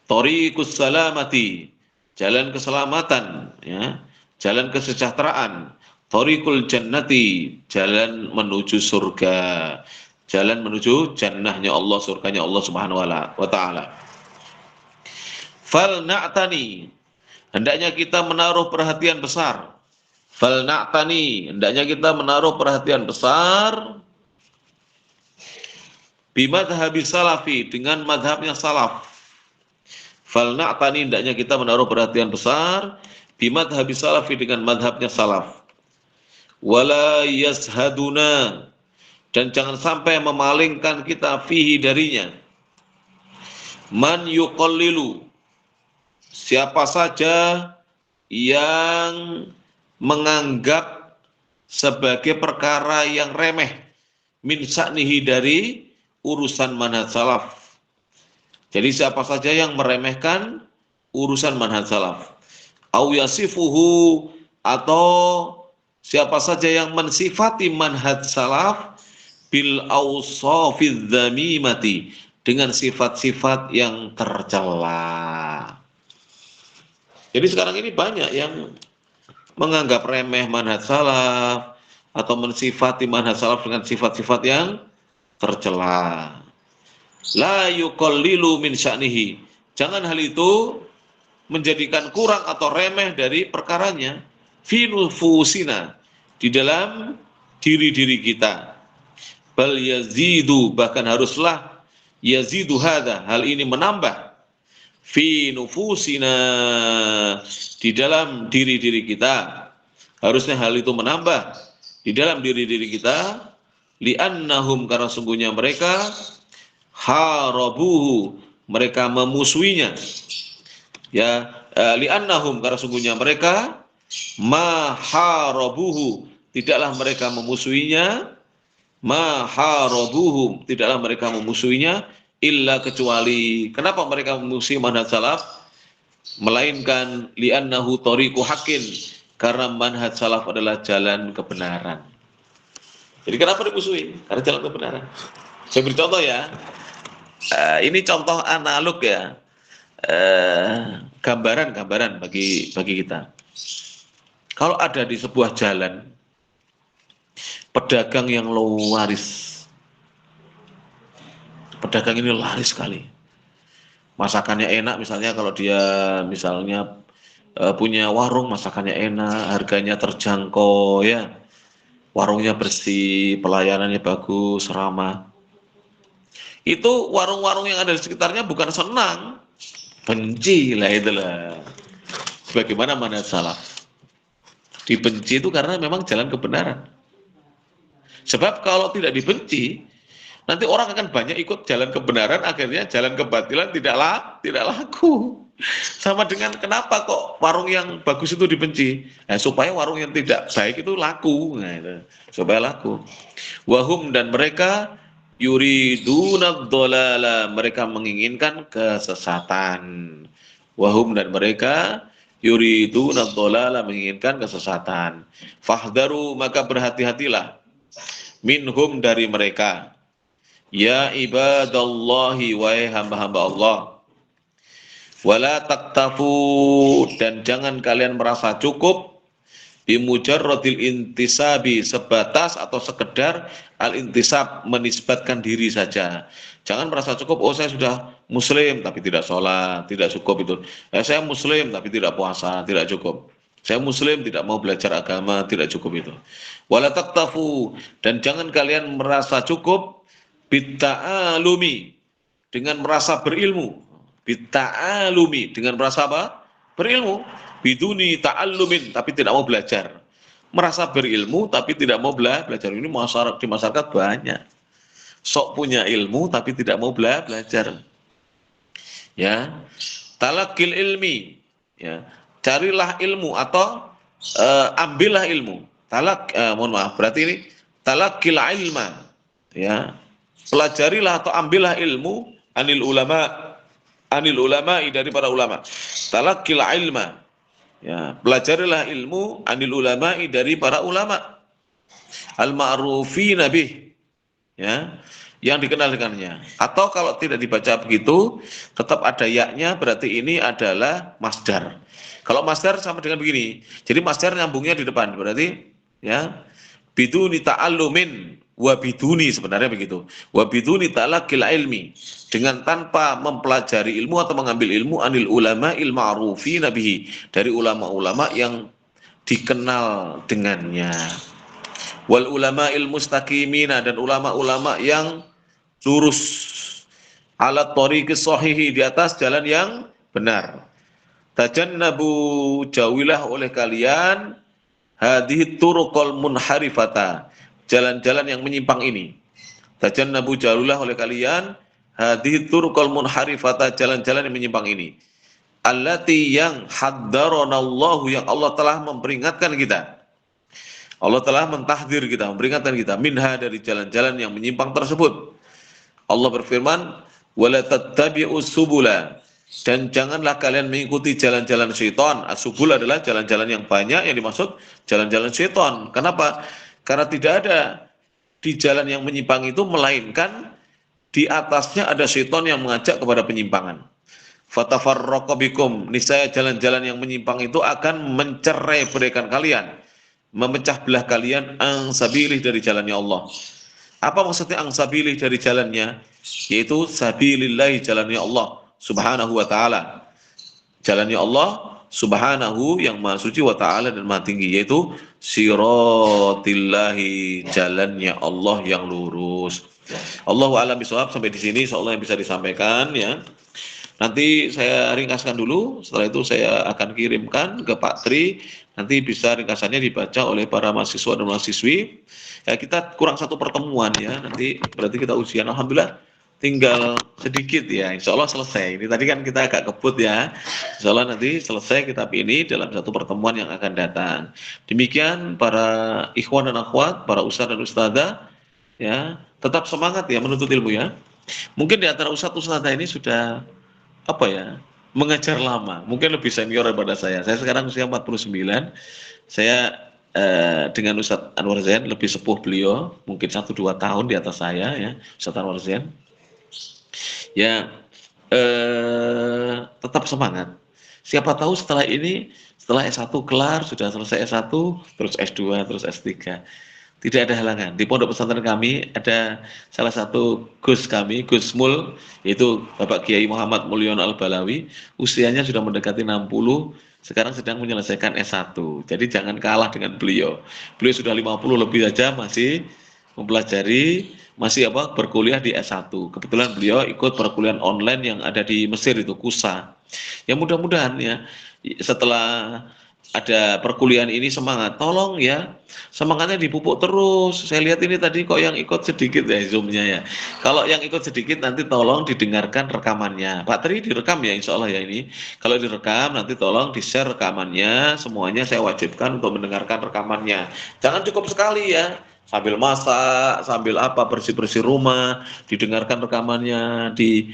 Tariqus salamati, jalan keselamatan, ya, jalan kesejahteraan. Tariqul jannati, jalan menuju surga, jalan menuju jannahnya Allah, surganya Allah Subhanahu wa taala. Fal na'tani, hendaknya kita menaruh perhatian besar. Fal na'tani, hendaknya kita menaruh perhatian besar bimadhabi salafi, dengan madhabnya salaf. Fal na'tani, hendaknya kita menaruh perhatian besar bimadhabi salafi, dengan madhabnya salaf. Wala yashaduna, dan jangan sampai memalingkan kita fihi, darinya, man yuqallilu, siapa saja yang menganggap sebagai perkara yang remeh, min sa'nihi, dari urusan manhaj salaf. Jadi siapa saja yang meremehkan urusan manhaj salaf, au yasifuhu, atau siapa saja yang mensifati manhaj salaf bil awsafiz dzamimati, dengan sifat-sifat yang tercela. Jadi sekarang ini banyak yang menganggap remeh manhaj salaf atau mensifati manhaj salaf dengan sifat-sifat yang tercela. La yuqallilu min sya'nihi, jangan hal itu menjadikan kurang atau remeh dari perkaranya, fi nufusina, di dalam diri-diri kita. Bal yazidu, bahkan haruslah, yazidu hadza, hal ini menambah, fi nufusina, di dalam diri-diri kita, harusnya hal itu menambah di dalam diri-diri kita, li'annahum, karena sungguhnya mereka, harabuhu, mereka memusuhinya, ya, li'annahum, karena sungguhnya mereka, maharabuhu, tidaklah mereka memusuhinya, maharabuhum, tidaklah mereka memusuhinya, illa, kecuali, kenapa mereka memusuhi manhaj salaf? Melainkan li'annahu tariqu haqqin, karena manhaj salaf adalah jalan kebenaran. Jadi kenapa dimusuhi? Karena jalan kebenaran. Saya beri contoh ya. Ini contoh analog ya. gambaran bagi kita. Kalau ada di sebuah jalan pedagang yang laris, pedagang ini laris sekali, masakannya enak, misalnya kalau dia misalnya punya warung, masakannya enak, harganya terjangkau ya, warungnya bersih, pelayanannya bagus, ramah. Itu warung-warung yang ada di sekitarnya bukan senang, benci lah itulah. Bagaimana manhaj salaf? Dibenci itu karena memang jalan kebenaran. Sebab kalau tidak dibenci, nanti orang akan banyak ikut jalan kebenaran, akhirnya jalan kebatilan tidak laku. Sama dengan kenapa kok warung yang bagus itu dibenci? Nah, supaya warung yang tidak baik itu laku. Nah, itu. Supaya laku. Wahum, dan mereka yuridunad dolala, mereka menginginkan kesesatan. Wahum, dan mereka yuridunad dolala, menginginkan kesesatan. Fahdharu, maka berhati-hatilah. Minhum, dari mereka. Ya ibadallahi, wahai hamba-hamba Allah. Wala taktafu, dan jangan kalian merasa cukup bimujarradil intisabi, sebatas atau sekedar al-intisab, menisbatkan diri saja. Jangan merasa cukup, oh saya sudah muslim tapi tidak sholat, tidak cukup itu. Saya muslim tapi tidak puasa, tidak cukup. Saya muslim tidak mau belajar agama, tidak cukup itu. Wala taktafu, dan jangan kalian merasa cukup bitta'alumi, dengan merasa berilmu. Bitta'alumi, dengan merasa apa? Berilmu. Biduni ta'allumin, tapi tidak mau belajar. Merasa berilmu tapi tidak mau belajar. Ini di masyarakat banyak. Sok punya ilmu tapi tidak mau belajar. Ya. Talakil ilmi, ya. Carilah ilmu atau ambillah ilmu. Mohon maaf, berarti ini talakil ilma, ya. Pelajarilah atau ambillah ilmu anil ulama, dari para ulama. Talakil ilma, ya, pelajarilah ilmu anil ulama'i, dari para ulama, al-ma'rufina bih, ya, yang dikenal dengannya. Atau kalau tidak dibaca begitu, tetap ada yaknya, berarti ini adalah masdar. Kalau masdar sama dengan begini. Jadi masdar nyambungnya di depan, berarti ya, biduni ta'allumin wa biduni, sebenarnya begitu. Wa biduni talaqil ilmi, dengan tanpa mempelajari ilmu atau mengambil ilmu anil ulama il ma'rufi nabihi, dari ulama-ulama yang dikenal dengannya. Wal ulama il mustaqimina, dan ulama-ulama yang lurus, ala thoriqis shahihi, di atas jalan yang benar. Tajannabu, jauhilah oleh kalian hadhihi turuqal munharifata, jalan-jalan yang menyimpang ini. Tajannabu, jauhilah oleh kalian hadhihi turuqal munharifata, jalan-jalan yang menyimpang ini. Allati, yang haddaranallahu, yang Allah telah memperingatkan kita. Allah telah mentahdir kita, memperingatkan kita, minha, dari jalan-jalan yang menyimpang tersebut. Allah berfirman, wala tattabi'us subula, dan janganlah kalian mengikuti jalan-jalan syaitan. As-subul adalah jalan-jalan yang banyak, yang dimaksud jalan-jalan syaitan. Kenapa? Karena tidak ada di jalan yang menyimpang itu, melainkan di atasnya ada syaitan yang mengajak kepada penyimpangan. Fatafarraqa bikum, niscaya jalan-jalan yang menyimpang itu akan mencerai berikan kalian, memecah belah kalian, ang sabilih, dari jalannya Allah. Apa maksudnya ang sabilih, dari jalannya? Yaitu sabilillahi, jalannya Allah subhanahu wa ta'ala. Jalannya Allah subhanahu, yang maha suci, wa ta'ala, dan maha tinggi, yaitu siratillahi, jalannya Allah yang lurus. Allahu a'lam bishawab. Sampai di sini insyaallah yang bisa disampaikan, ya. Nanti saya ringkaskan dulu, setelah itu saya akan kirimkan ke Pak Tri, nanti bisa ringkasannya dibaca oleh para mahasiswa dan mahasiswi. Ya, kita kurang satu pertemuan, ya, nanti berarti kita ujian, alhamdulillah tinggal sedikit, ya, insya Allah selesai. Ini tadi kan kita agak kebut, ya, insya Allah nanti selesai kitab ini dalam satu pertemuan yang akan datang. Demikian para ikhwan dan akhwat, para ustadz dan ustadzah, ya, tetap semangat, ya, menuntut ilmu, ya. Mungkin di antara ustadz ustadzah ini sudah mengajar lama, mungkin lebih senior daripada saya. Saya sekarang usia 49. Saya dengan Ustadz Anwar Zain lebih sepuh beliau, mungkin 1-2 tahun di atas saya, ya, Ustadz Anwar Zain. Ya, tetap semangat. Siapa tahu setelah ini, setelah S1 kelar, sudah selesai S1, terus S2, terus S3. Tidak ada halangan. Di pondok pesantren kami ada salah satu Gus kami, Gus Mul, yaitu Bapak Kiai Muhammad Mulyono Al-Balawi, usianya sudah mendekati 60, sekarang sedang menyelesaikan S1. Jadi jangan kalah dengan beliau. Beliau sudah 50 lebih saja masih mempelajari, masih berkuliah di S1. Kebetulan beliau ikut perkuliahan online yang ada di Mesir itu, KUSA. Ya mudah-mudahan ya setelah ada perkuliahan ini semangat, tolong ya semangatnya dipupuk terus. Saya lihat ini tadi kok yang ikut sedikit ya Zoom-nya ya. Kalau yang ikut sedikit nanti tolong didengarkan rekamannya. Pak Tri direkam ya insya Allah ya ini. Kalau direkam nanti tolong di-share rekamannya. Semuanya saya wajibkan untuk mendengarkan rekamannya. Jangan cukup sekali ya. Sambil masak, sambil bersih-bersih rumah, didengarkan rekamannya di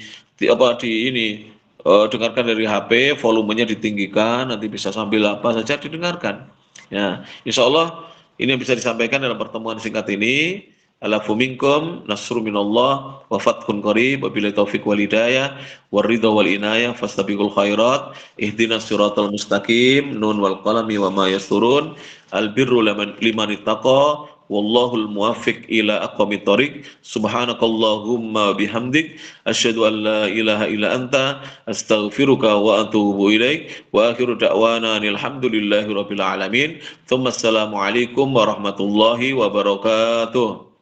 ini dengarkan dari HP, volumenya ditinggikan, nanti bisa sambil apa saja didengarkan. Ya, insya Allah ini yang bisa disampaikan dalam pertemuan singkat ini. Alafu minkum nasru minallah wa fathun qarib wabillahi taufiq wal hidayah waridha wal inayah fastabiqul khairat ihdinas siratal mustaqim nun wal qalami wa ma yasturun albirru liman ittaqa wallahul muwaffiq ila aqwamit thoriq subhanakallahumma bihamdik asyhadu an la ilaha illa anta astaghfiruka wa atubu ilaik wa akhiru da'wana alhamdulillahi rabbil alamin thumma assalamu alaikum warahmatullahi wabarakatuh.